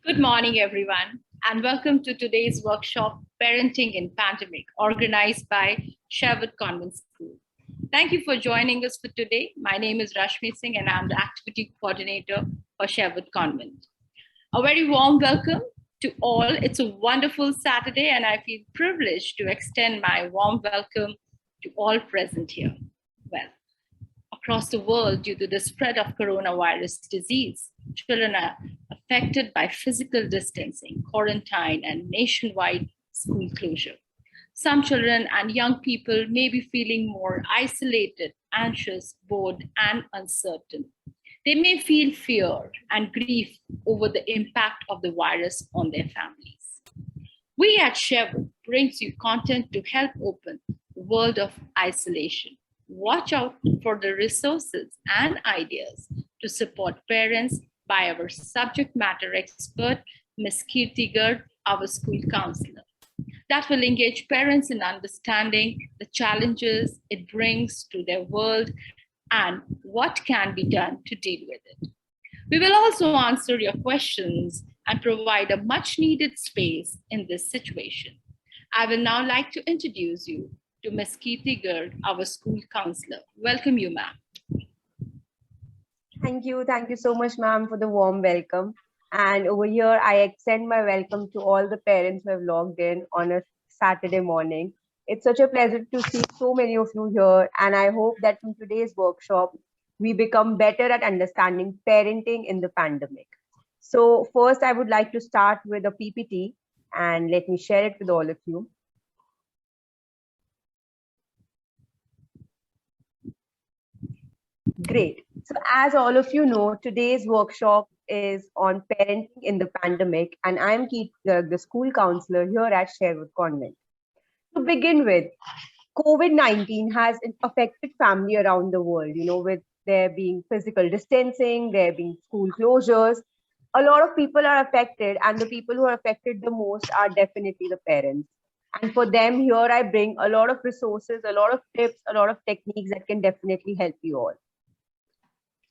Good morning, everyone, and welcome to today's workshop, Parenting in Pandemic, organized by Sherwood Convent School. Thank you for joining us for today. My name is Rashmi Singh, and I'm the activity coordinator for Sherwood Convent. A very warm welcome to all. It's a wonderful Saturday, and I feel privileged to extend my warm welcome to all present here. Well, across the world, due to the spread of coronavirus disease, children are affected by physical distancing, quarantine, and nationwide school closure. Some children and young people may be feeling more isolated, anxious, bored, and uncertain. They may feel fear and grief over the impact of the virus on their families. We at Sherwood brings you content to help open the world of isolation. Watch out for the resources and ideas to support parents by our subject matter expert, Ms. Kirti Garg, our school counselor, that will engage parents in understanding the challenges it brings to their world and what can be done to deal with it. We will also answer your questions and provide a much needed space in this situation. I will now like to introduce you to Ms. Kirti Garg, our school counselor. Welcome you, ma'am. Thank you. Thank you so much, ma'am, for the warm welcome. And over here, I extend my welcome to all the parents who have logged in on a Saturday morning. It's such a pleasure to see so many of you here. And I hope that from today's workshop, we become better at understanding parenting in the pandemic. So first, I would like to start with a PPT and let me share it with all of you. Great. So as all of you know, today's workshop is on parenting in the pandemic, and I'm Kirti Garg, the school counselor here at Sherwood Convent. To begin with, COVID-19 has affected family around the world, with there being physical distancing, there being school closures. A lot of people are affected, and the people who are affected the most are definitely the parents. And for them, here I bring a lot of resources, a lot of tips, a lot of techniques that can definitely help you all.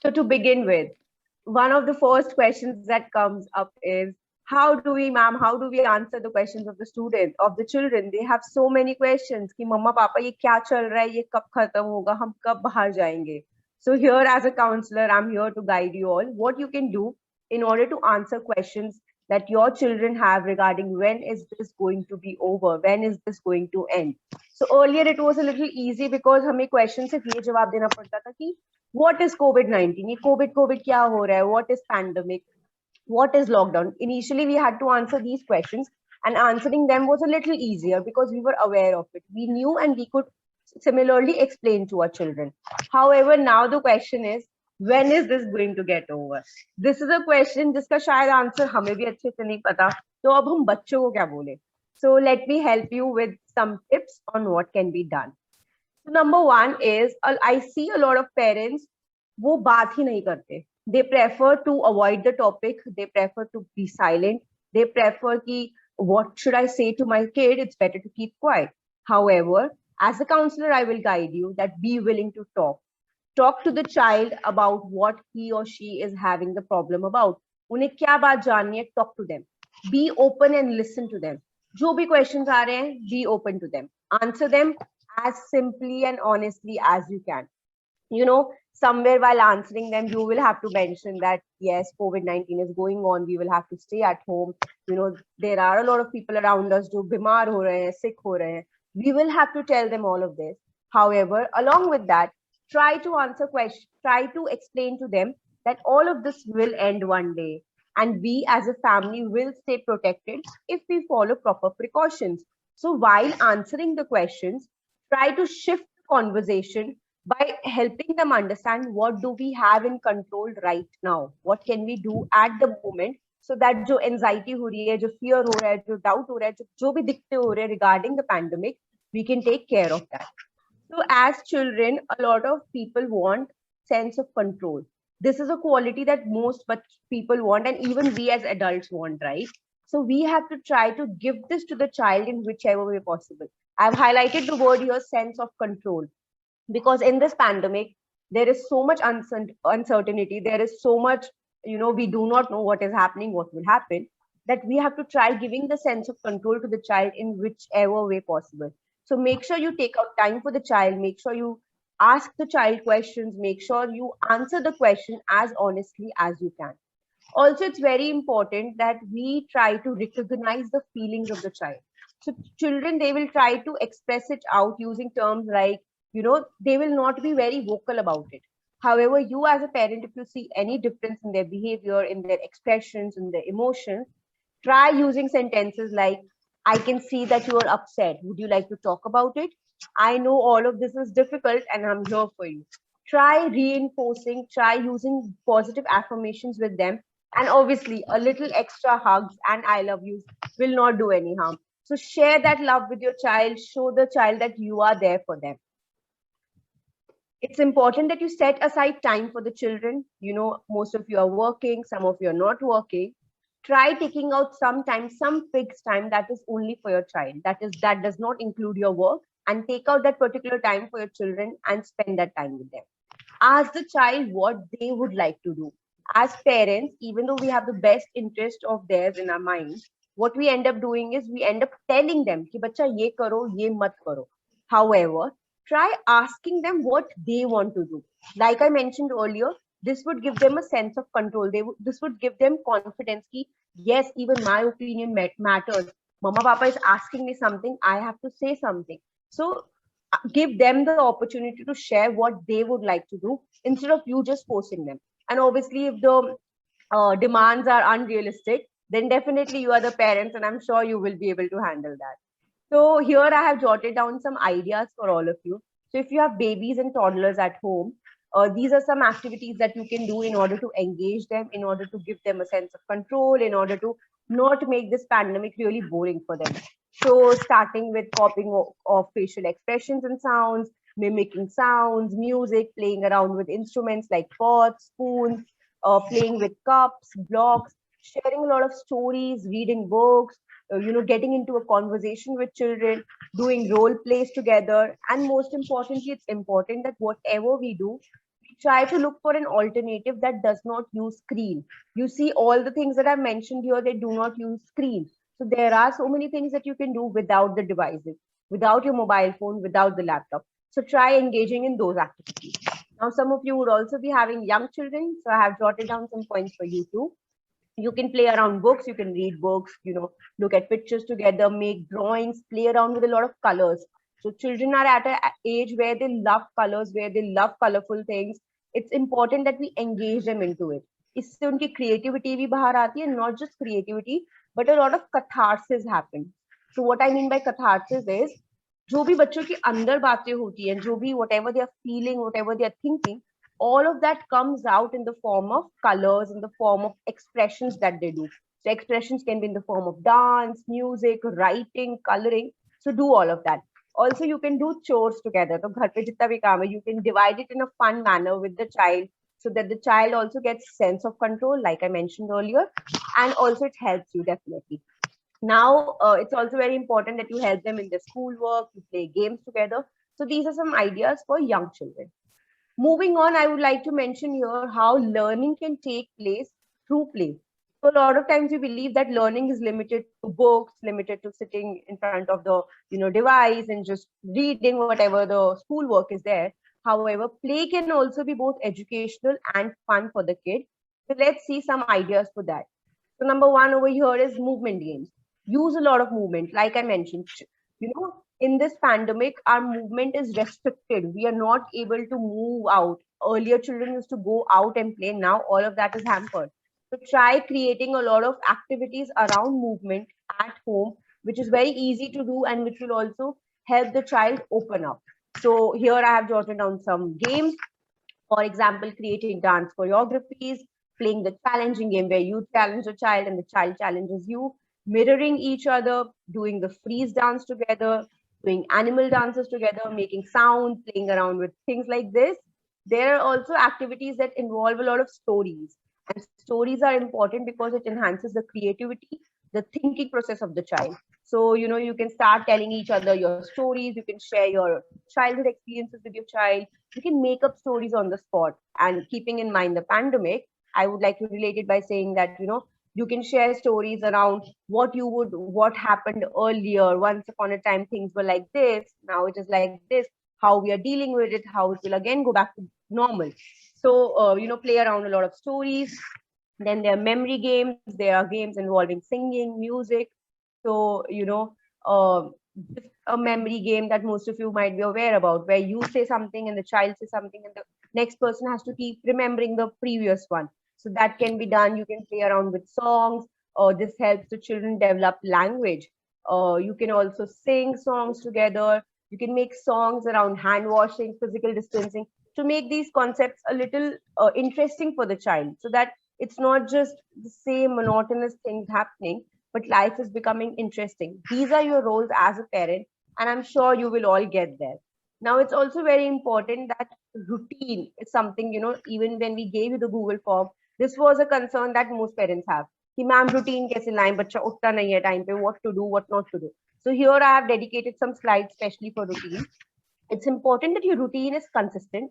So to begin with, one of the first questions that comes up is, how do we answer the questions of the students, of the children? They have so many questions. Ki mama, papa, ye kya chal raha hai? Ye kab khatam hoga? Hum kab bahar jayenge? So here as a counselor, I'm here to guide you all what you can do in order to answer questions that your children have regarding when is this going to be over? When is this going to end? So earlier it was a little easy because hame questions sirf ye jawab dena padta tha ki what is COVID-19? Ye COVID kya ho raha hai? What is pandemic? What is lockdown? Initially, we had to answer these questions, and answering them was a little easier because we were aware of it. We knew and we could similarly explain to our children. However, now the question is, when is this going to get over? This is a question जिसका शायद answer हमें भी अच्छे से नहीं पता. तो अब हम बच्चों को क्या बोले? So let me help you with some tips on what can be done. So number one is, I see a lot of parents वो बात ही नहीं करते. They prefer to avoid the topic. They prefer to be silent. They prefer ki, what should I say to my kid? It's better to keep quiet. However, as a counselor, I will guide you that be willing to talk. Talk to the child about what he or she is having the problem about. उन्हें क्या बात जाननी है? Talk to them. Be open and listen to them. जो भी questions आ रहे हैं, be open to them. Answer them as simply and honestly as you can. Somewhere while answering them, you will have to mention that, yes, COVID-19 is going on. We will have to stay at home. There are a lot of people around us who bimar ho rahe hain, sick ho rahe hain. We will have to tell them all of this. However, along with that, try to answer questions, try to explain to them that all of this will end one day. And we as a family will stay protected if we follow proper precautions. So while answering the questions, try to shift the conversation by helping them understand what do we have in control right now, what can we do at the moment, so that जो anxiety हो रही है, जो fear हो रहा है, जो doubt हो रहा है, जो भी दिक्कतें हो रहे हैं regarding the pandemic, we can take care of that. So as children, a lot of people want sense of control. This is a quality that most people want, and even we as adults want, right? So we have to try to give this to the child in whichever way possible. I've highlighted the word here, sense of control, because in this pandemic, there is so much uncertainty. There is so much, we do not know what is happening, what will happen. that we have to try giving the sense of control to the child in whichever way possible. So make sure you take out time for the child, make sure you ask the child questions, make sure you answer the question as honestly as you can. Also, it's very important that we try to recognize the feelings of the child. So children, they will try to express it out using terms like, they will not be very vocal about it. However, you as a parent, if you see any difference in their behavior, in their expressions, in their emotions, try using sentences like, I can see that you are upset. Would you like to talk about it? I know all of this is difficult and I'm here for you. Try reinforcing, try using positive affirmations with them. And obviously, a little extra hugs and I love yous will not do any harm. So share that love with your child, show the child that you are there for them. It's important that you set aside time for the children. Most of you are working, some of you are not working. Try taking out some time, some fixed time that is only for your child. That does not include your work, and take out that particular time for your children and spend that time with them. Ask the child what they would like to do. As parents, even though we have the best interest of theirs in our minds, what we end up doing is we end up telling them कि बच्चा ये करो, ये मत करो. However, try asking them what they want to do. Like I mentioned earlier, this would give them a sense of control. This would give them confidence कि yes, even my opinion matters. Mama Papa is asking me something, I have to say something. So give them the opportunity to share what they would like to do instead of you just forcing them. And obviously, if the demands are unrealistic, then definitely you are the parents, and I'm sure you will be able to handle that. So here I have jotted down some ideas for all of you. So if you have babies and toddlers at home, these are some activities that you can do in order to engage them, in order to give them a sense of control, in order to not make this pandemic really boring for them. So starting with copying of facial expressions and sounds, mimicking sounds, music, playing around with instruments like pots, spoons, playing with cups, blocks, sharing a lot of stories, reading books, getting into a conversation with children, doing role plays together. And most importantly, it's important that whatever we do, we try to look for an alternative that does not use screen. You see, all the things that I've mentioned here, they do not use screen. So there are so many things that you can do without the devices, without your mobile phone, without the laptop. So try engaging in those activities. Now, some of you would also be having young children. So I have jotted down some points for you too. You can play around books, you can read books, look at pictures together, make drawings, play around with a lot of colors. So children are at an age where they love colors, where they love colorful things. It's important that we engage them into it. इससे उनकी creativity भी बाहर आती है, not just creativity, but a lot of catharsis happen. So what I mean by catharsis is, जो भी बच्चों के अंदर बातें होती हैं, जो भी whatever they are feeling, whatever they are thinking, all of that comes out in the form of colors, in the form of expressions that they do. So expressions can be in the form of dance, music, writing, coloring. So do all of that. Also, you can do chores together. So ghar pe jitna bhi kaam hai, you can divide it in a fun manner with the child so that the child also gets sense of control, like I mentioned earlier, and also it helps you definitely. Now, it's also very important that you help them in their schoolwork, you play games together. So these are some ideas for young children. Moving on, I would like to mention here how learning can take place through play. So a lot of times we believe that learning is limited to books, limited to sitting in front of the device and just reading whatever the schoolwork is there. However, play can also be both educational and fun for the kid. So let's see some ideas for that. So number one over here is movement games. Use a lot of movement, like I mentioned. In this pandemic, our movement is restricted. We are not able to move out. Earlier, children used to go out and play. Now, all of that is hampered. So try creating a lot of activities around movement at home, which is very easy to do and which will also help the child open up. So here I have jotted down some games. For example, creating dance choreographies, playing the challenging game where you challenge a child and the child challenges you, mirroring each other, doing the freeze dance together, doing animal dances together, making sound, playing around with things like this. There are also activities that involve a lot of stories. And stories are important because it enhances the creativity, the thinking process of the child. So, you can start telling each other your stories, you can share your childhood experiences with your child, you can make up stories on the spot. And keeping in mind the pandemic, I would like to relate it by saying that, You can share stories around what happened earlier. Once upon a time, things were like this. Now it is like this. How we are dealing with it. How it will again go back to normal. So, play around a lot of stories. Then there are memory games. There are games involving singing, music. So, just a memory game that most of you might be aware about, where you say something and the child says something, and the next person has to keep remembering the previous one. So that can be done. You can play around with songs. This helps the children develop language. You can also sing songs together. You can make songs around hand washing, physical distancing, to make these concepts a little interesting for the child, so that it's not just the same monotonous things happening, but life is becoming interesting. These are your roles as a parent, and I'm sure you will all get there. Now, it's also very important that routine is something, even when we gave you the Google form, this was a concern that most parents have. कि ma'am routine कैसे लाएं, बच्चा उठता नहीं है time पे, what to do, what not to do. So here I have dedicated some slides especially for routine. It's important that your routine is consistent,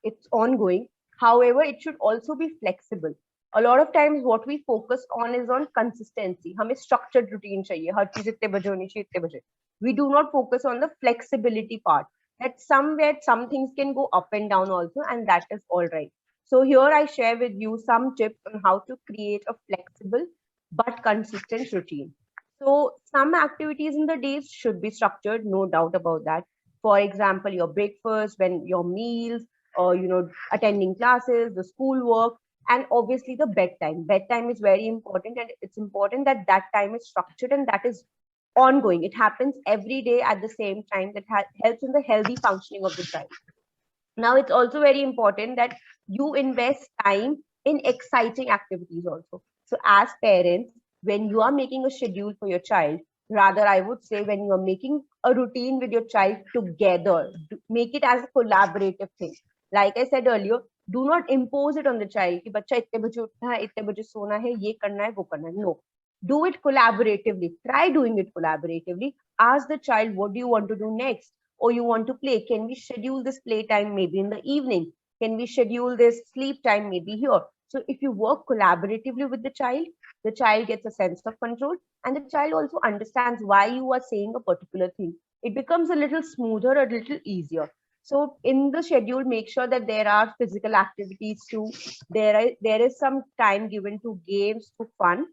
it's ongoing. However, it should also be flexible. A lot of times what we focus on is on consistency. हमें structured routine चाहिए, हर चीज इतने बजे होनी चाहिए, इतने बजे. We do not focus on the flexibility part, that somewhere some things can go up and down also, and that is all right. So here I share with you some tips on how to create a flexible but consistent routine. So some activities in the days should be structured, no doubt about that. For example, your breakfast, when your meals, or attending classes, the school work, and obviously the bedtime. Bedtime is very important, and it's important that that time is structured and that is ongoing. It happens every day at the same time. That helps in the healthy functioning of the child. Now, it's also very important that you invest time in exciting activities also. So as parents, when you are making a schedule for your child, rather I would say, when you are making a routine with your child together, make it as a collaborative thing. Like I said earlier, do not impose it on the child कि बच्चा इतने बजे उठना है, इतने बजे सोना है, ये करना है, वो करना है. No, do it collaboratively. Try doing it collaboratively. Ask the child, what do you want to do next? Or you want to play? Can we schedule this playtime maybe in the evening? Can we schedule this sleep time maybe here? So if you work collaboratively with the child gets a sense of control, and the child also understands why you are saying a particular thing. It becomes a little smoother, a little easier. So in the schedule, make sure that there are physical activities too. There is some time given to games, to fun.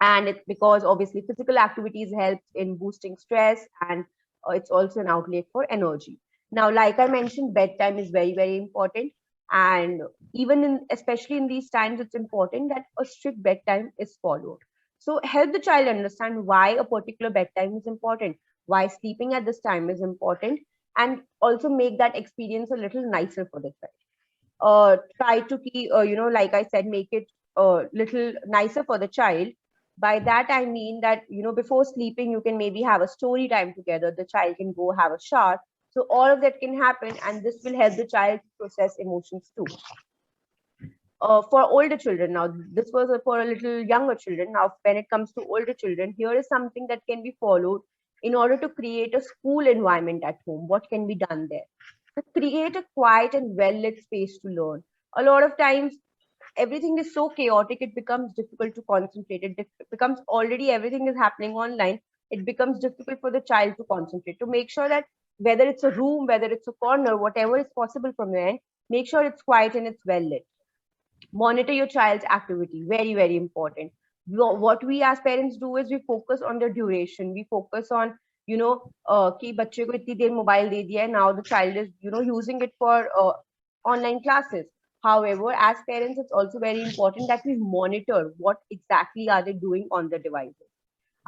And it's because obviously physical activities help in boosting stress, and it's also an outlet for energy. Now, like I mentioned, bedtime is very, very important. And especially in these times, it's important that a strict bedtime is followed. So help the child understand why a particular bedtime is important, why sleeping at this time is important, and also make that experience a little nicer for the child. Try to keep, like I said, make it a little nicer for the child. By that I mean that, before sleeping, you can maybe have a story time together. The child can go have a shower. So all of that can happen, and this will help the child process emotions too. For older children, now this was for a little younger children. Now, when it comes to older children, here is something that can be followed in order to create a school environment at home. What can be done there? To create a quiet and well-lit space to learn. A lot of times, everything is so chaotic, it becomes difficult to concentrate. It becomes already everything is happening online. It becomes difficult for the child to concentrate. To make sure that whether it's a room, whether it's a corner, whatever is possible from your end, make sure it's quiet and it's well lit. Monitor your child's activity. Very, very important. What we as parents do is we focus on the duration. We focus on, कि बच्चे को इतनी देर mobile दे दिया है, now the child is, using it for online classes. However, as parents, it's also very important that we monitor what exactly are they doing on the devices.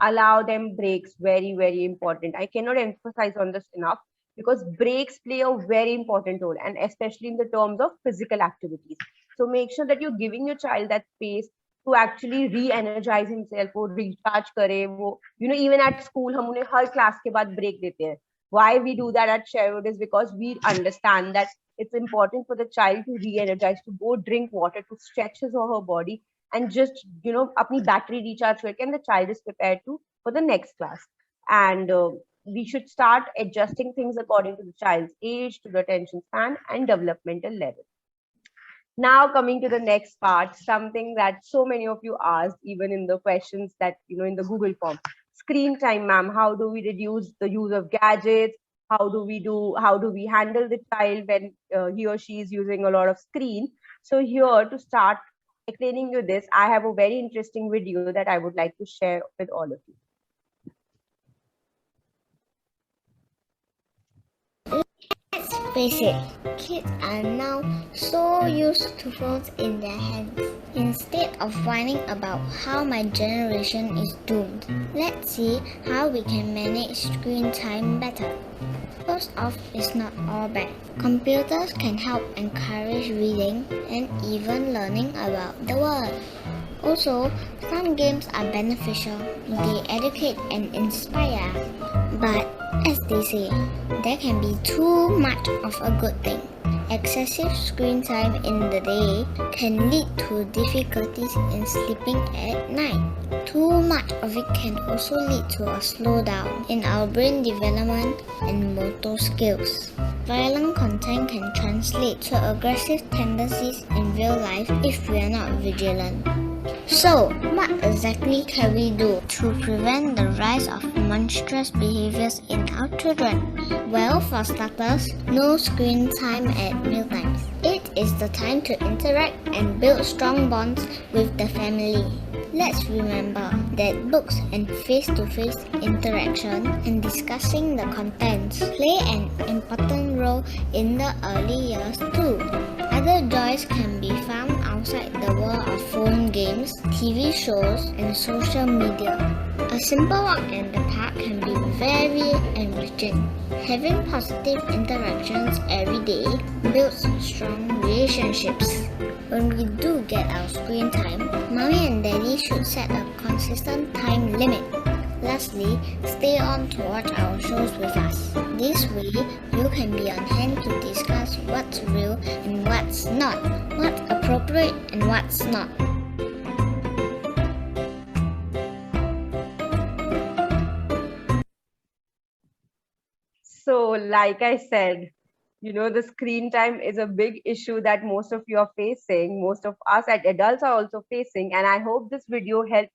Allow them breaks. Very, very important. I cannot emphasize on this enough, because breaks play a very important role, and especially in the terms of physical activities. So make sure that you're giving your child that space to actually re-energize himself, or recharge करे वो. Even at school, हम उन्हें हर class के बाद break देते हैं. Why we do that at Sherwood is because we understand that it's important for the child to re-energize, to go drink water, to stretch his or her body, and just, अपनी battery recharge करके, and the child is prepared for the next class. And we should start adjusting things according to the child's age, to the attention span, and developmental level. Now coming to the next part, something that so many of you asked, even in the questions that, in the Google form. Screen time, ma'am. How do we reduce the use of gadgets? How do we handle the child when he or she is using a lot of screen? So here to start explaining you this, I have a very interesting video that I would like to share with all of you. Let's face it, kids are now so used to phones in their hands. Instead of whining about how my generation is doomed, let's see how we can manage screen time better. First off, it's not all bad. Computers can help encourage reading and even learning about the world. Also, some games are beneficial. They educate and inspire. But as they say, there can be too much of a good thing. Excessive screen time in the day can lead to difficulties in sleeping at night. Too much of it can also lead to a slowdown in our brain development and motor skills. Violent content can translate to aggressive tendencies in real life if we are not vigilant. So, what exactly can we do to prevent the rise of monstrous behaviors in our children? Well, for starters, no screen time at mealtimes. It is the time to interact and build strong bonds with the family. Let's remember that books and face-to-face interaction and discussing the contents play an important role in the early years too. Other joys can be found outside the world of phone games, TV shows, and social media. A simple walk in the park can be very enriching. Having positive interactions every day builds strong relationships. When we do get our screen time, mommy and daddy should set a consistent time limit. Lastly, stay on to watch our shows with us. This way, you can be on hand to discuss what's real and what's not, what's appropriate and what's not. So, like I said, the screen time is a big issue that most of you are facing. Most of us as adults are also facing. And I hope this video helped.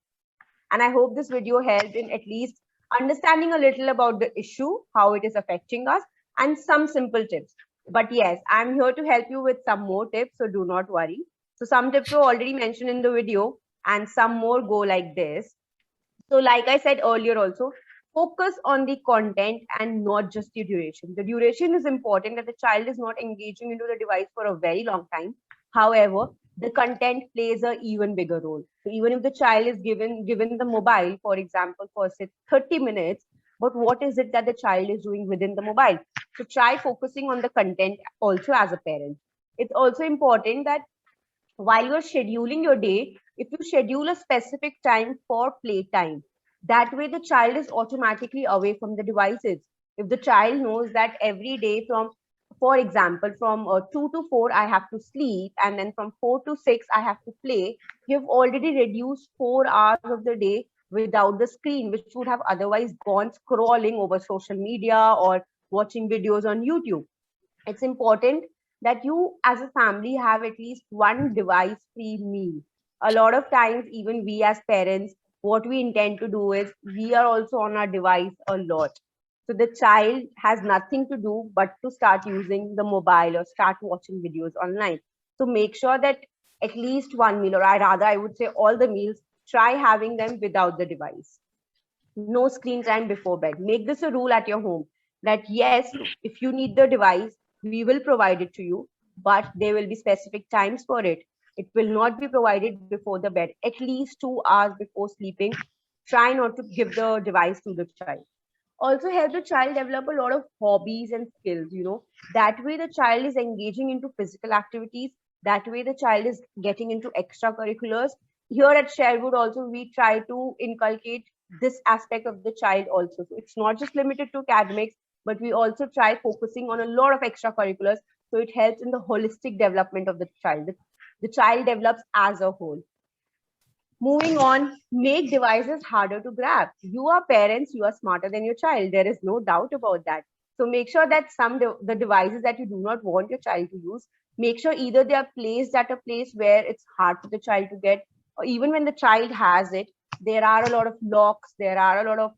And I hope this video helped in at least understanding a little about the issue, how it is affecting us, and some simple tips. But yes, I'm here to help you with some more tips, so do not worry. So some tips were already mentioned in the video, and some more go like this. So like I said earlier also, focus on the content and not just the duration. The duration is important, that the child is not engaging into the device for a very long time. However, the content plays a even bigger role. So even if the child is given the mobile, for example, for say 30 minutes, but what is it that the child is doing within the mobile? So try focusing on the content also as a parent. It's also important that while you're scheduling your day, if you schedule a specific time for playtime, that way the child is automatically away from the devices. If the child knows that every day from, for example, from 2 to 4, I have to sleep, and then from 4 to 6, I have to play, you've already reduced 4 hours of the day without the screen, which would have otherwise gone scrolling over social media or watching videos on YouTube. It's important that you as a family have at least one device free meal. A lot of times, even we as parents, what we intend to do is we are also on our device a lot. So the child has nothing to do but to start using the mobile or start watching videos online. So make sure that at least one meal, or I would say all the meals, try having them without the device. No screen time before bed. Make this a rule at your home that yes, if you need the device, we will provide it to you, but there will be specific times for it. It will not be provided before the bed. At least 2 hours before sleeping, try not to give the device to the child. Also help the child develop a lot of hobbies and skills. That way the child is engaging into physical activities. That way the child is getting into extracurriculars. Here at Sherwood also, we try to inculcate this aspect of the child also. So it's not just limited to academics, but we also try focusing on a lot of extracurriculars. So it helps in the holistic development of the child. The child develops as a whole. Moving on, make devices harder to grab. You are parents, you are smarter than your child. There is no doubt about that. So make sure that the devices that you do not want your child to use, Make sure either they are placed at a place where it's hard for the child to get, or even when the child has it, there are a lot of locks, there are a lot of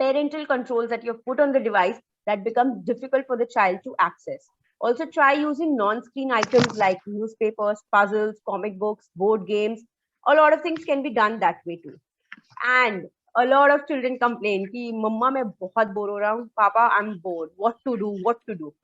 parental controls that you've put on the device that become difficult for the child to access. Also, try using non-screen items like newspapers, puzzles, comic books, board games. A lot of things can be done that way too. And a lot of children complain कि मम्मा मैं बहुत bore हो रहा हूँ, पापा I'm bored, what to do.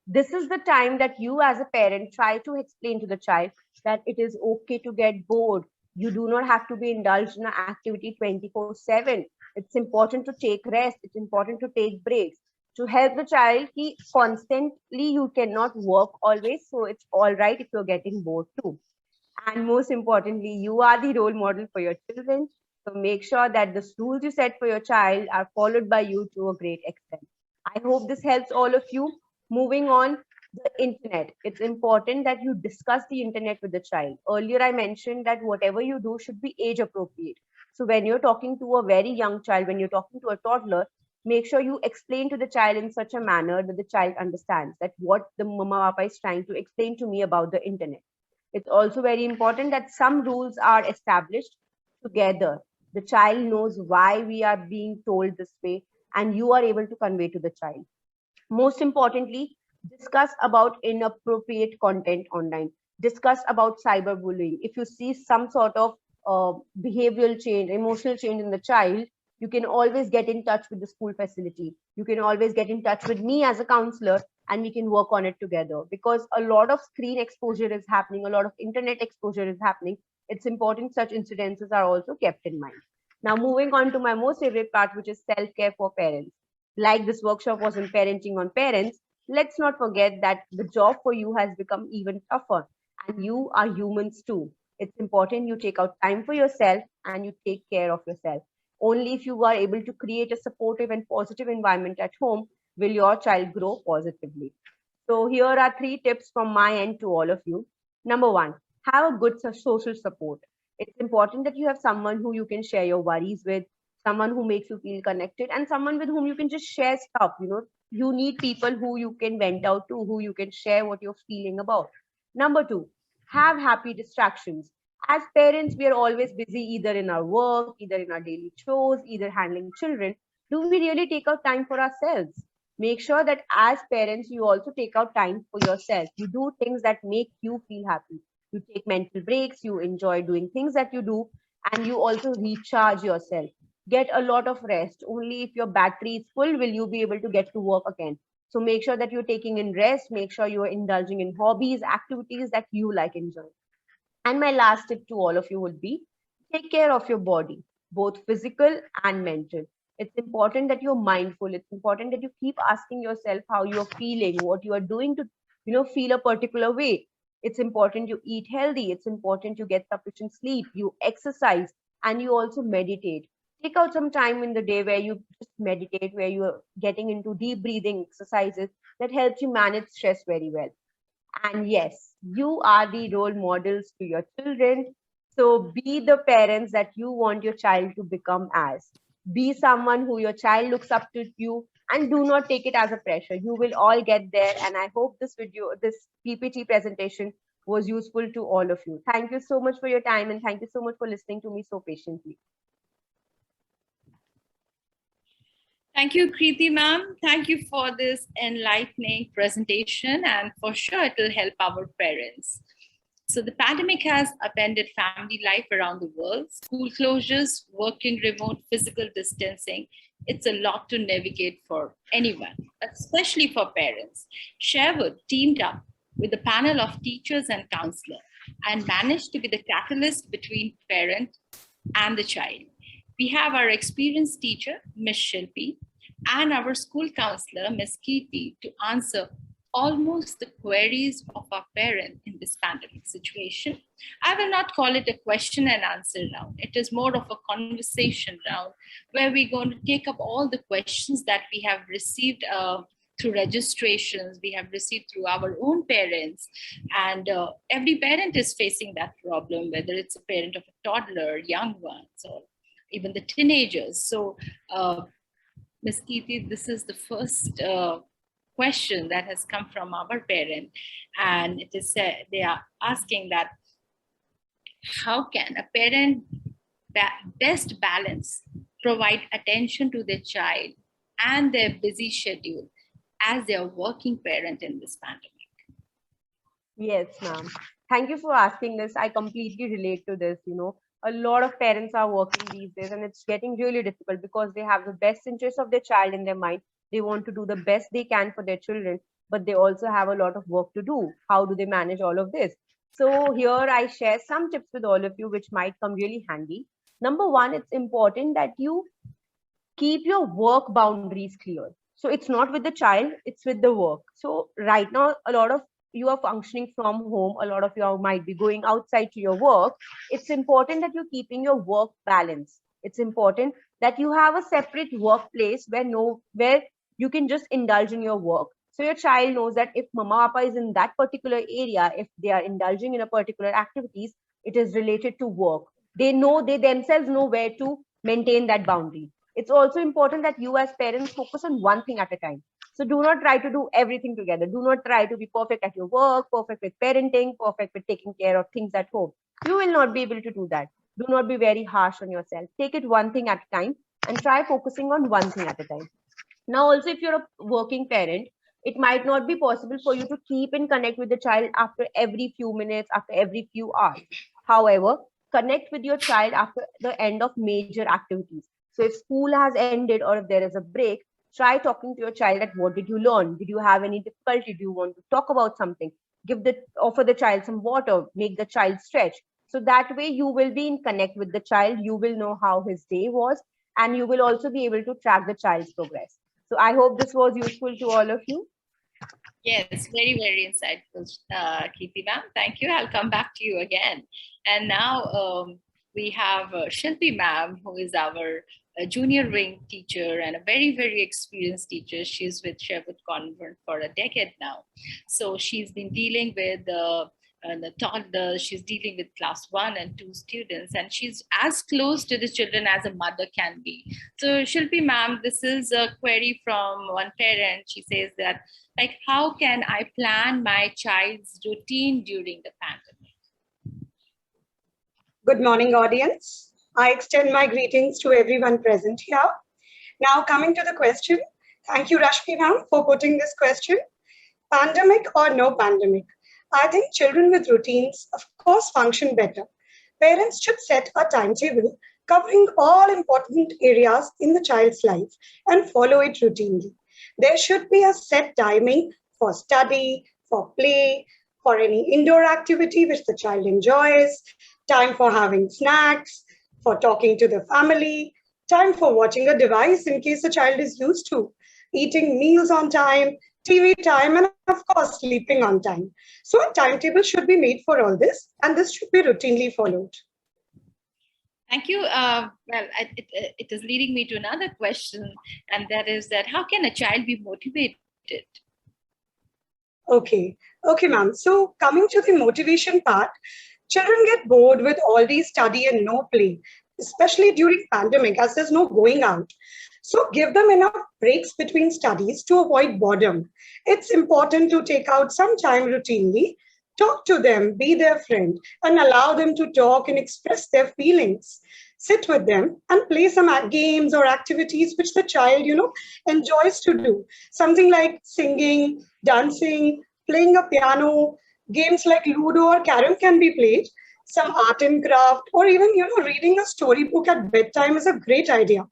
This is the time that you as a parent try to explain to the child that it is okay to get bored. You do not have to be indulged in an activity 24/7. It's important to take rest. It's important to take breaks to help the child ki constantly you cannot work always. So it's all right if you're getting bored too. And most importantly, you are the role model for your children. So make sure that the rules you set for your child are followed by you to a great extent. I hope this helps all of you. Moving on, the internet. It's important that you discuss the internet with the child. Earlier, I mentioned that whatever you do should be age appropriate. So when you're talking to a very young child, when you're talking to a toddler, make sure you explain to the child in such a manner that the child understands that what the mama papa is trying to explain to me about the internet. It's also very important that some rules are established together. The child knows why we are being told this way, and you are able to convey to the child. Most importantly, discuss about inappropriate content online. Discuss about cyberbullying. If you see some sort of behavioral change, emotional change in the child, you can always get in touch with the school facility. You can always get in touch with me as a counselor, and we can work on it together, because a lot of screen exposure is happening, a lot of internet exposure is happening. It's important such incidences are also kept in mind. Now, moving on to my most favorite part, which is self-care for parents. Like this workshop was in parenting on parents, let's not forget that the job for you has become even tougher, and you are humans too. It's important you take out time for yourself and you take care of yourself. Only if you are able to create a supportive and positive environment at home will your child grow positively. So here are 3 tips from my end to all of you. Number 1, have a good social support. It's important that you have someone who you can share your worries with, someone who makes you feel connected, and someone with whom you can just share stuff. You need people who you can vent out to, who you can share what you're feeling about. Number 2, have happy distractions. As parents, we are always busy either in our work, either in our daily chores, either handling children. Do we really take out time for ourselves? Make sure that as parents, you also take out time for yourself. You do things that make you feel happy. You take mental breaks, you enjoy doing things that you do, and you also recharge yourself. Get a lot of rest. Only if your battery is full will you be able to get to work again. So make sure that you're taking in rest, make sure you're indulging in hobbies, activities that you like enjoying. And my last tip to all of you would be take care of your body, both physical and mental. It's important that you're mindful. It's important that you keep asking yourself how you're feeling, what you are doing to, feel a particular way. It's important you eat healthy. It's important you get sufficient sleep, you exercise, and you also meditate. Take out some time in the day where you just meditate, where you are getting into deep breathing exercises that helps you manage stress very well. And yes, you are the role models to your children. So be the parents that you want your child to become as. Be someone who your child looks up to you, and do not take it as a pressure. You will all get there. And I hope this PPT presentation was useful to all of you. Thank you so much for your time, and thank you so much for listening to me so patiently. Thank you, Kriti ma'am. Thank you for this enlightening presentation, and for sure it will help our parents. So the pandemic has upended family life around the world. School closures, working remote, physical distancing. It's a lot to navigate for anyone, especially for parents. Sherwood teamed up with a panel of teachers and counselors and managed to be the catalyst between parent and the child. We have our experienced teacher, Ms. Shilpi, and our school counselor, Ms. Kirti, to answer almost the queries of our parents in this pandemic situation. I will not call it a question and answer round. It is more of a conversation round where we're going to take up all the questions that we have received through registrations, we have received through our own parents. And every parent is facing that problem, whether it's a parent of a toddler, young ones, or even the teenagers. So, Ms. Kirti, this is the first question that has come from our parent, and it is they are asking that how can a parent best balance provide attention to their child and their busy schedule as they are working parent in this pandemic? Yes, ma'am. Thank you for asking this. I completely relate to this. A lot of parents are working these days, and it's getting really difficult because they have the best interest of their child in their mind. They want to do the best they can for their children, but they also have a lot of work to do. How do they manage all of this? So, here I share some tips with all of you, which might come really handy. Number one, it's important that you keep your work boundaries clear. So it's not with the child, it's with the work. So right now, a lot of you are functioning from home, a lot of you might be going outside to your work. It's important that you're keeping your work balance. It's important that you have a separate workplace where you can just indulge in your work. So your child knows that if mama papa is in that particular area, if they are indulging in a particular activities, it is related to work. They themselves know where to maintain that boundary. It's also important that you as parents focus on one thing at a time. So do not try to do everything together. Do not try to be perfect at your work, perfect with parenting, perfect with taking care of things at home. You will not be able to do that. Do not be very harsh on yourself. Take it one thing at a time and try focusing on one thing at a time. Now, also, if you're a working parent, it might not be possible for you to keep in connect with the child after every few minutes, after every few hours. However, connect with your child after the end of major activities. So if school has ended or if there is a break, try talking to your child at what did you learn? Did you have any difficulty? Do you want to talk about something? Offer the child some water, make the child stretch. So that way you will be in connect with the child. You will know how his day was, and you will also be able to track the child's progress. So I hope this was useful to all of you. Yes, very, very insightful, Kirti ma'am. Thank you. I'll come back to you again. And now we have Shilpi ma'am, who is our junior wing teacher and a very, very experienced teacher. She's with Sherwood Convent for a decade now. So she's been dealing with she's dealing with class 1 and 2 students, and she's as close to the children as a mother can be. So Shilpi ma'am, this is a query from one parent. She says that, like, how can I plan my child's routine during the pandemic? Good morning, audience. I extend my greetings to everyone present here. Now, coming to the question, thank you, Rashmi ma'am, for putting this question. Pandemic or no pandemic? I think children with routines, of course, function better. Parents should set a timetable covering all important areas in the child's life and follow it routinely. There should be a set timing for study, for play, for any indoor activity which the child enjoys, time for having snacks, for talking to the family, time for watching a device in case the child is used to, eating meals on time, TV time, and of course, sleeping on time. So a timetable should be made for all this, and this should be routinely followed. Thank you. Well, it is leading me to another question, and that is that how can a child be motivated? Okay, ma'am. So coming to the motivation part, children get bored with all these study and no play, especially during pandemic as there's no going out. So give them enough breaks between studies to avoid boredom. It's important to take out some time routinely, talk to them, be their friend, and allow them to talk and express their feelings. Sit with them and play some games or activities which the child, enjoys to do. Something like singing, dancing, playing a piano, games like Ludo or Carrom can be played. Some art and craft, or even, reading a storybook at bedtime is a great idea.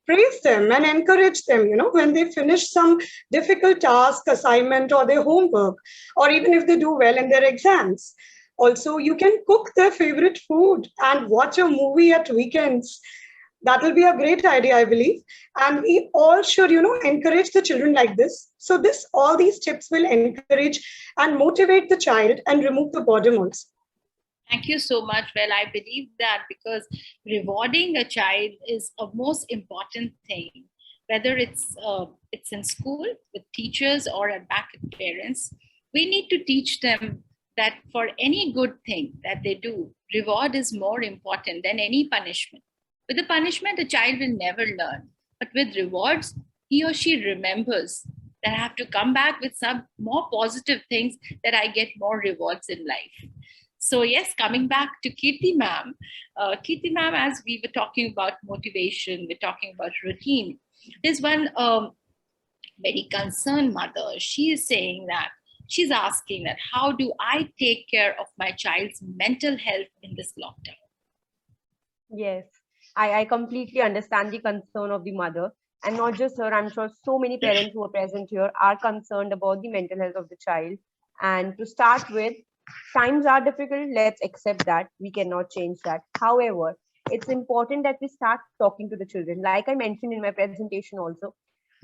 Praise them and encourage them, when they finish some difficult task, assignment, or their homework, or even if they do well in their exams. Also, you can cook their favorite food and watch a movie at weekends. That will be a great idea, I believe. And we all should, encourage the children like this. So all these tips will encourage and motivate the child and remove the boredom also. Thank you so much. Well, I believe that because rewarding a child is a most important thing, whether it's in school with teachers or back at parents, we need to teach them that for any good thing that they do, reward is more important than any punishment. With the punishment, a child will never learn. But with rewards, he or she remembers that I have to come back with some more positive things, that I get more rewards in life. So yes, coming back to Kirti ma'am, as we were talking about motivation, we're talking about routine. There's one very concerned mother. She is saying that, she's asking that, how do I take care of my child's mental health in this lockdown? Yes, I completely understand the concern of the mother. And not just her, I'm sure so many parents who are present here are concerned about the mental health of the child. And to start with, times are difficult. Let's accept that. We cannot change that. However, it's important that we start talking to the children. Like I mentioned in my presentation also,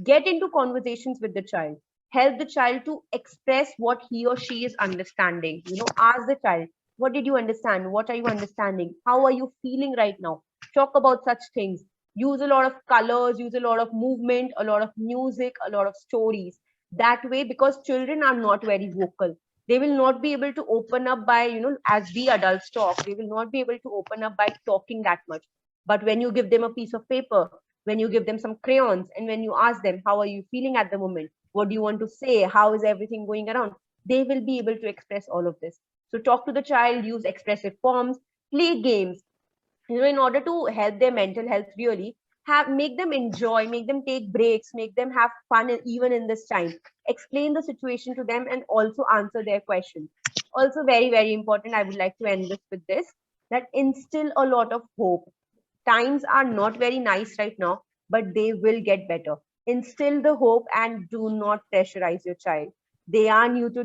get into conversations with the child. Help the child to express what he or she is understanding. Ask the child, what did you understand? What are you understanding? How are you feeling right now? Talk about such things. Use a lot of colors, use a lot of movement, a lot of music, a lot of stories. That way, because children are not very vocal, they will not be able to open up by, as we adults talk, they will not be able to open up by talking that much. But when you give them a piece of paper, when you give them some crayons, and when you ask them, how are you feeling at the moment? What do you want to say? How is everything going around? They will be able to express all of this. So talk to the child, use expressive forms, play games, in order to help their mental health really. Make them enjoy, make them take breaks, make them have fun even in this time. Explain the situation to them and also answer their questions. Also very, very important, I would like to end this with this, that instill a lot of hope. Times are not very nice right now, but they will get better. Instill the hope and do not pressurize your child. They are new to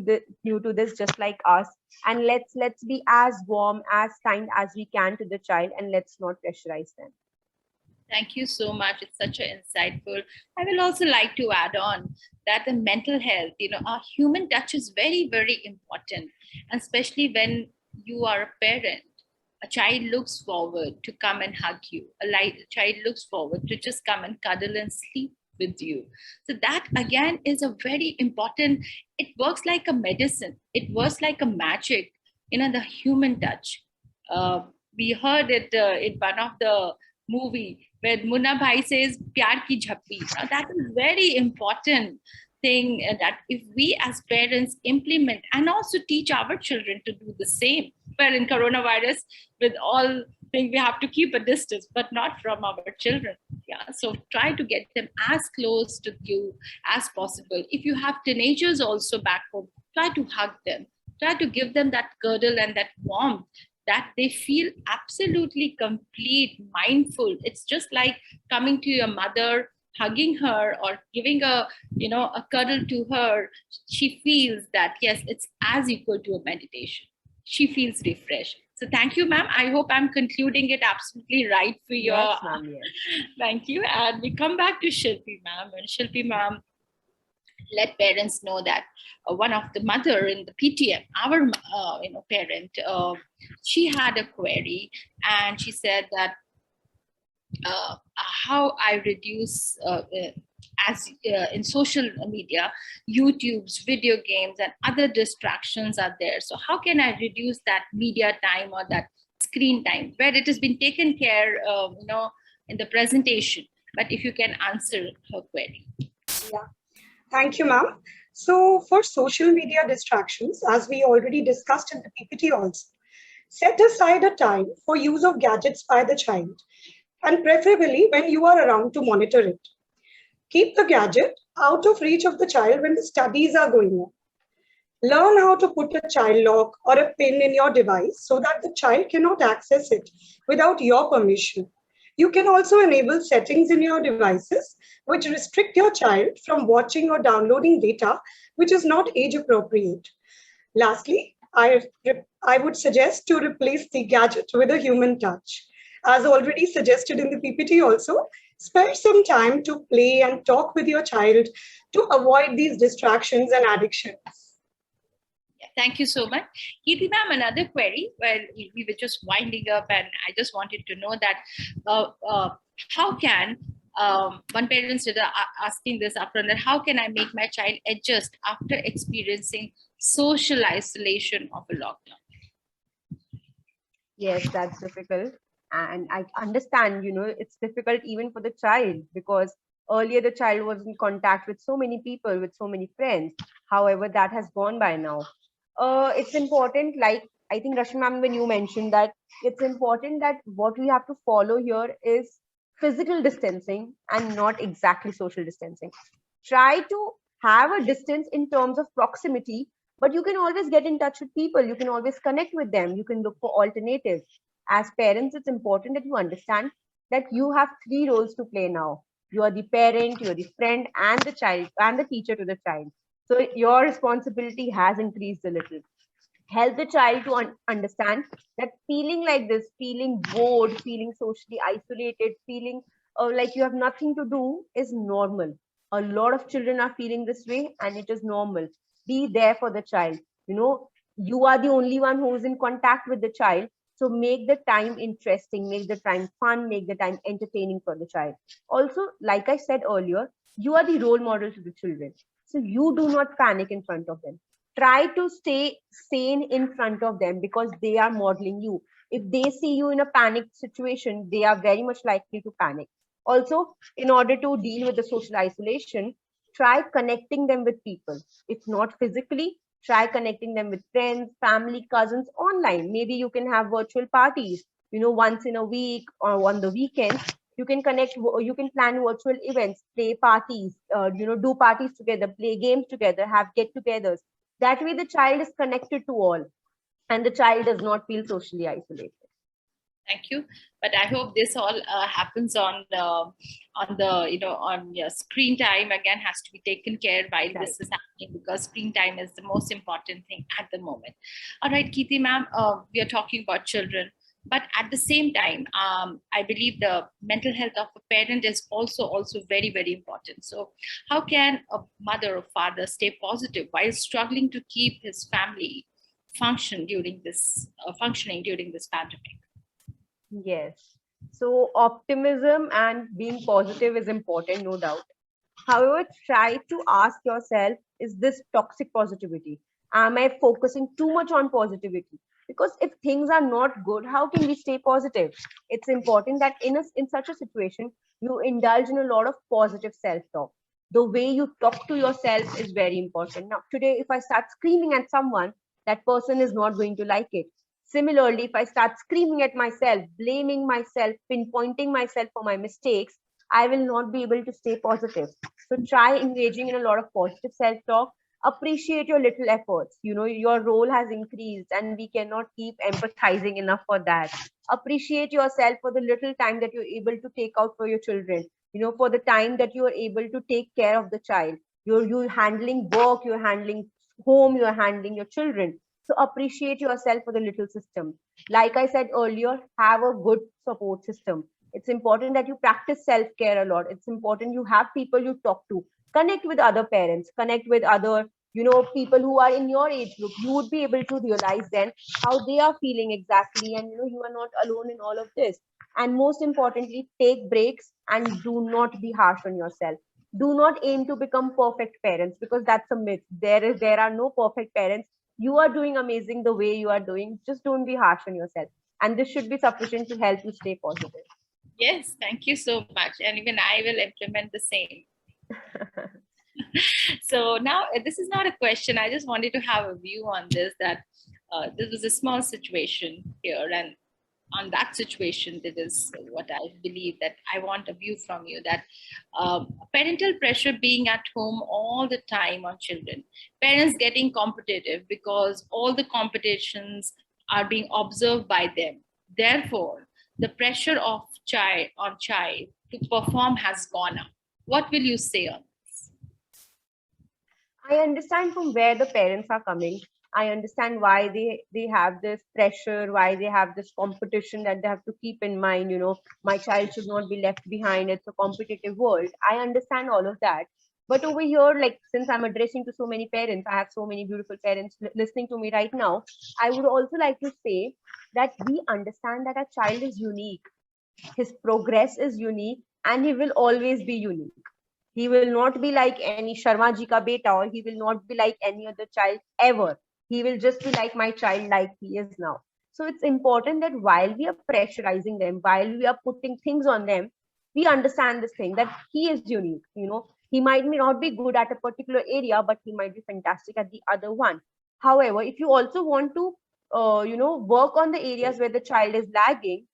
this just like us. And let's be as warm, as kind as we can to the child, and let's not pressurize them. Thank you so much. It's such an insightful. I will also like to add on that the mental health, our human touch is very, very important. And especially when you are a parent, a child looks forward to come and hug you. A child looks forward to just come and cuddle and sleep with you. So that again is a very important, it works like a medicine. It works like a magic, the human touch. We heard it in one of the movie where Munna Bhai says "Pyar ki jhappi." Now that is very important thing, that if we as parents implement and also teach our children to do the same. Well, in coronavirus, with all things, we have to keep a distance, but not from our children. Yeah, so try to get them as close to you as possible. If you have teenagers also back home, try to hug them. Try to give them that girdle and that warmth, that they feel absolutely complete, mindful. It's just like coming to your mother, hugging her, or giving a cuddle to her. She feels that yes, it's as equal to a meditation. She feels refreshed. So thank you, ma'am. I hope I'm concluding it absolutely right for your. Yes, ma'am. Yes. Thank you. And we come back to Shilpi, ma'am. And Shilpi, ma'am, let parents know that one of the mother in the PTM, our parent, she had a query, and she said that how I reduce in social media, YouTube's video games and other distractions are there. So how can I reduce that media time or that screen time, where it has been taken care of, in the presentation? But if you can answer her query. Yeah. Thank you, ma'am. So for social media distractions, as we already discussed in the PPT also, set aside a time for use of gadgets by the child, and preferably when you are around to monitor it. Keep the gadget out of reach of the child when the studies are going on. Learn how to put a child lock or a pin in your device so that the child cannot access it without your permission. You can also enable settings in your devices which restrict your child from watching or downloading data which is not age appropriate. Lastly, I would suggest to replace the gadget with a human touch. As already suggested in the PPT also, spare some time to play and talk with your child to avoid these distractions and addictions. Thank you so much. Kirti ma'am, another query. Well, we were just winding up, and I just wanted to know that how can one parent is asking this upfront, that how can I make my child adjust after experiencing social isolation of a lockdown? Yes, that's difficult. And I understand, it's difficult even for the child, because Earlier, the child was in contact with so many people, with so many friends. However, that has gone by now. It's important, like I think Rashmi ma'am, when you mentioned that it's important that what we have to follow here is physical distancing and not exactly social distancing. Try to have a distance in terms of proximity, but you can always get in touch with people. You can always connect with them. You can look for alternatives. As parents, it's important that you understand that you have three roles to play now. You are the parent, you are the friend, and the child, and the teacher to the child. So your responsibility has increased a little. Help the child to understand that feeling like this, feeling bored, feeling socially isolated, feeling like you have nothing to do is normal. A lot of children are feeling this way, and it is normal. Be there for the child. You know, you are the only one who is in contact with the child. So make the time interesting, make the time fun, make the time entertaining for the child. Also, like I said earlier, you are the role model to the children. So you do not panic in front of them. Try to stay sane in front of them because they are modeling you. If they see you in a panic situation, they are very much likely to panic. Also, in order to deal with the social isolation, try connecting them with people. If not physically, try connecting them with friends, family, cousins online. Maybe you can have virtual parties, once in a week or on the weekend. You can connect, you can plan virtual events, play parties, do parties together, play games together, have get-togethers. That way, the child is connected to all, and the child does not feel socially isolated. Thank you. But I hope this all happens on the on your screen time again has to be taken care while Right. this is happening, because screen time is the most important thing at the moment. All right, Kirti ma'am, we are talking about children, but at the same time, I believe the mental health of a parent is also very very important. So, how can a mother or father stay positive while struggling to keep his family functioning during this pandemic? Yes. So optimism and being positive is important, no doubt. However, try to ask yourself, is this toxic positivity? Am I focusing too much on positivity? Because if things are not good, how can we stay positive? It's important that in such a situation, you indulge in a lot of positive self-talk. The way you talk to yourself is very important. Now, today, if I start screaming at someone, that person is not going to like it. Similarly, if I start screaming at myself, blaming myself, pinpointing myself for my mistakes, I will not be able to stay positive. So try engaging in a lot of positive self-talk. Appreciate your little efforts. Your role has increased and we cannot keep empathizing enough for that. Appreciate yourself for the little time that you're able to take out for your children, for the time that you are able to take care of the child. You're handling work, you're handling home, you're handling your children. So appreciate yourself for the little system. Like I said earlier, have a good support system. It's important that you practice self-care a lot. It's important you have people you talk to. Connect with other parents, connect with other, people who are in your age group. You would be able to realize then how they are feeling exactly. And, you are not alone in all of this. And most importantly, take breaks and do not be harsh on yourself. Do not aim to become perfect parents, because that's a myth. There are no perfect parents. You are doing amazing the way you are doing. Just don't be harsh on yourself. And this should be sufficient to help you stay positive. Yes, thank you so much. And even I will implement the same. So now this is not a question. I just wanted to have a view on this, that this was a small situation here. And on that situation, that is what I believe, that I want a view from you, that parental pressure being at home all the time on children, parents getting competitive because all the competitions are being observed by them. Therefore, the pressure of child to perform has gone up. What will you say on this? I understand from where the parents are coming. I understand why they have this pressure, why they have this competition that they have to keep in mind. My child should not be left behind. It's a competitive world. I understand all of that. But over here, like, since I'm addressing to so many parents, I have so many beautiful parents listening to me right now. I would also like to say that we understand that a child is unique. His progress is unique, and he will always be unique. He will not be like any Sharma ji ka beta, or he will not be like any other child ever. He will just be like my child, like he is now. So it's important that while we are pressurizing them, while we are putting things on them, we understand this thing that he is unique. He might not be good at a particular area, but he might be fantastic at the other one. However, if you also want to work on the areas where the child is lagging,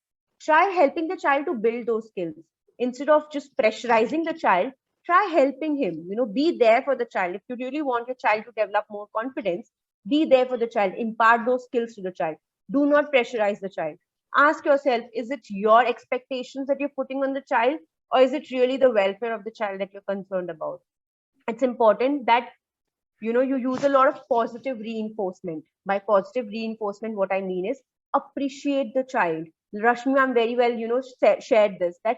try helping the child to build those skills. Instead of just pressurizing the child, try helping him. Be there for the child. If you really want your child to develop more confidence, be there for the child, impart those skills to the child. Do not pressurize the child. Ask yourself, is it your expectations that you're putting on the child, or is it really the welfare of the child that you're concerned about? It's important that you use a lot of positive reinforcement. By positive reinforcement, what I mean is appreciate the child. Rashmi ma'am very well shared this, that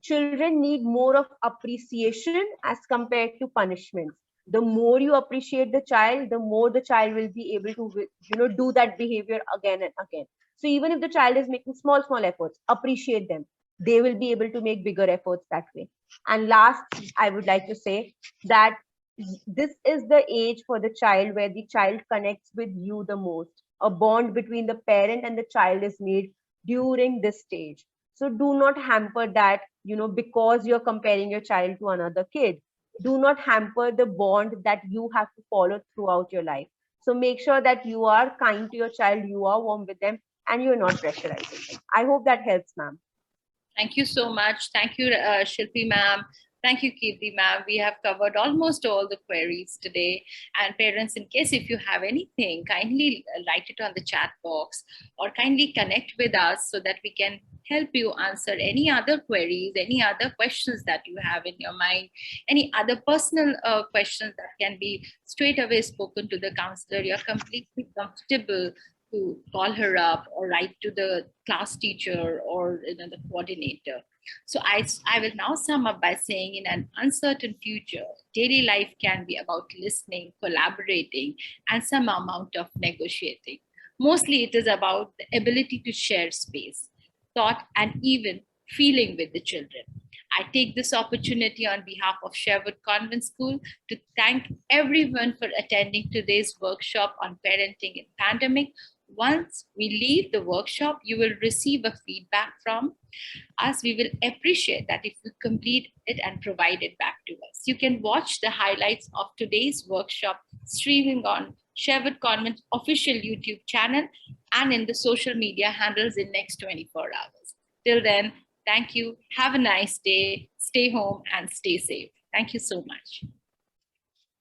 children need more of appreciation as compared to punishments. The more you appreciate the child, the more the child will be able to do that behavior again and again. So even if the child is making small efforts, appreciate them. They will be able to make bigger efforts that way. And last, I would like to say that this is the age for the child where the child connects with you the most. A bond between the parent and the child is made during this stage. So do not hamper that, because you're comparing your child to another kid. Do not hamper the bond that you have to follow throughout your life. So make sure that you are kind to your child, you are warm with them, and you're not pressurizing them. I hope that helps, ma'am. Thank you so much. Thank you, Shilpi ma'am. Thank you, Kirti ma'am. We have covered almost all the queries today. And parents, in case if you have anything, kindly write it on the chat box or kindly connect with us so that we can help you answer any other queries, any other questions that you have in your mind, any other personal questions that can be straight away spoken to the counselor. You're completely comfortable to call her up or write to the class teacher or the coordinator. So I will now sum up by saying, in an uncertain future, daily life can be about listening, collaborating, and some amount of negotiating. Mostly it is about the ability to share space, thought, and even feeling with the children. I take this opportunity on behalf of Sherwood Convent School to thank everyone for attending today's workshop on parenting in pandemic. Once we leave the workshop, you will receive a feedback from us. We will appreciate that if you complete it and provide it back to us. You can watch the highlights of today's workshop streaming on Sherwood Convent official YouTube channel and in the social media handles in next 24 hours. Till then, thank you. Have a nice day. Stay home and stay safe. Thank you so much.